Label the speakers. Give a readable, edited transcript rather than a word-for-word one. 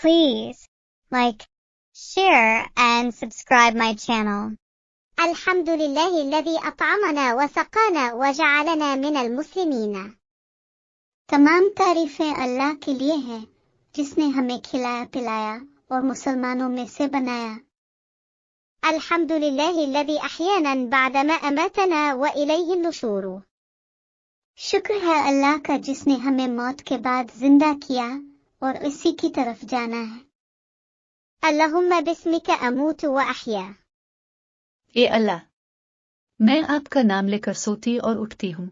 Speaker 1: Please like, share and subscribe my channel.
Speaker 2: الحمد لله الذي أطعمنا وسقانا وجعلنا من المسلمين.
Speaker 3: تمام تعریفیں اللہ کے لیے ہیں جس نے ہمیں کھلایا پلایا اور مسلمانوں میں سے بنایا.
Speaker 2: الحمد لله الذي أحيانا بعدما أماتنا وإليه النشور.
Speaker 3: شکر ہے اللہ کا جس نے ہمیں موت کے بعد زندہ کیا اور اسی کی طرف جانا ہے.
Speaker 2: اللهم باسمك أموت وأحيا.
Speaker 4: اے اللہ، میں آپ کا نام لے کر سوتی اور اٹھتی ہوں.